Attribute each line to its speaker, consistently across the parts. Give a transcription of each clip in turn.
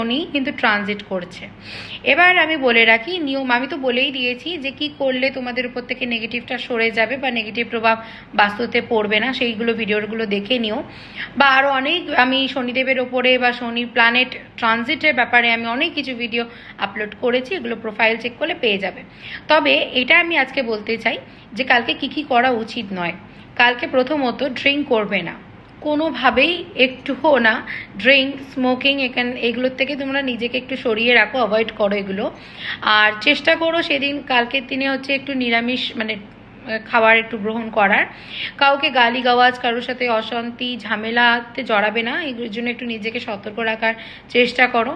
Speaker 1: শনি কিন্তু ট্রানজিট করছে। এবার আমি বলে রাখি নিয়ম, আমি তো বলেই দিয়েছি যে কি করলে তোমাদের উপর থেকে নেগেটিভটা সরে যাবে বা নেগেটিভ প্রভাব বাস্তুতে পড়বে না, সেইগুলো ভিডিওগুলো দেখে নিও। বা আরও অনেক আমি শনিদেবের ওপরে বা শনি প্ল্যানেট ট্রানজিটের ব্যাপারে আমি অনেক কিছু ভিডিও আপলোড করেছি, এগুলো প্রোফাইল চেক করলে পেয়ে যাবে। তবে এটা আমি আজকে বলতে চাই যে কালকে কি কি করা উচিত নয়। কালকে প্রথমত ড্রিঙ্ক করবে না কোনোভাবেই, একটুও না। ড্রিঙ্ক, স্মোকিং, এগুলোর থেকে তোমরা নিজেকে একটু সরিয়ে রাখো, অ্যাভয়েড করো এগুলো। আর চেষ্টা করো সেদিন কালকের দিনে হচ্ছে একটু নিরামিষ মানে খাবার একটু গ্রহণ করার। কাউকে গালিগাওয়াজ, কারোর সাথে অশান্তি ঝামেলাতে জড়াবে না, এগুলোর জন্য একটু নিজেকে সতর্ক রাখার চেষ্টা করো।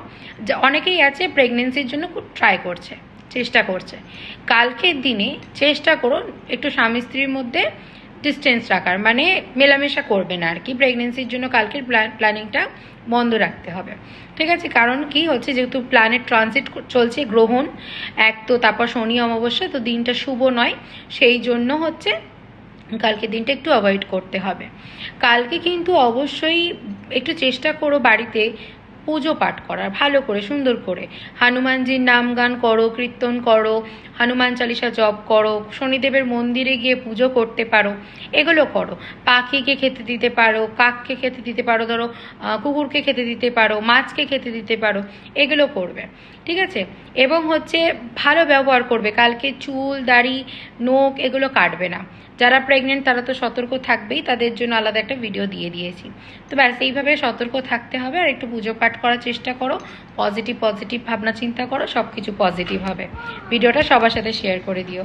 Speaker 1: অনেকেই আছে প্রেগনেন্সির জন্য খুব ট্রাই করছে, চেষ্টা করছে। কালকের দিনে চেষ্টা করো একটু স্বামী স্ত্রীর মধ্যে ডিস্টেন্স রাখার, মানে মেলামেশা করবে না আর কি। প্রেগনেন্সির জন্য কালকের প্ল্যানিংটা বন্ধ রাখতে হবে, ঠিক আছে? কারণ কি হচ্ছে, যেহেতু প্ল্যানেট ট্রানজিট চলছে, গ্রহণ এক তো, তারপর শনি অমাবস্যা, তো দিনটা শুভ নয়। সেই জন্য হচ্ছে কালকে দিনটা একটু অ্যাভয়েড করতে হবে। কালকে কিন্তু অবশ্যই একটু চেষ্টা করো বাড়িতে পুজো পাঠ করার, ভালো করে সুন্দর করে হনুমানজির নাম গান করো, কীর্তন করো, হনুমান চালিসা জপ করো, শনিদেবের মন্দিরে গিয়ে পুজো করতে পারো, এগুলো করো। পাখিকে খেতে দিতে পারো, কাককে খেতে দিতে পারো, ধরো কুকুরকে খেতে দিতে পারো, মাছকে খেতে দিতে পারো, এগুলো করবে, ঠিক আছে? এবং হচ্ছে ভালো ব্যবহার করবে। কালকে চুল, দাড়ি, নখ এগুলো কাটবে না। যারা প্রেগনেন্ট তারা তো সতর্ক থাকবেই, তাদের জন্য আলাদা একটা ভিডিও দিয়ে দিয়েছি। তো ব্যাস এইভাবে সতর্ক থাকতে হবে, আর একটু পুজো পাঠ করার চেষ্টা করো, পজিটিভ পজিটিভ ভাবনা চিন্তা করো, সব কিছু পজিটিভ হবে। ভিডিওটা সবার সাথে শেয়ার করে দিও।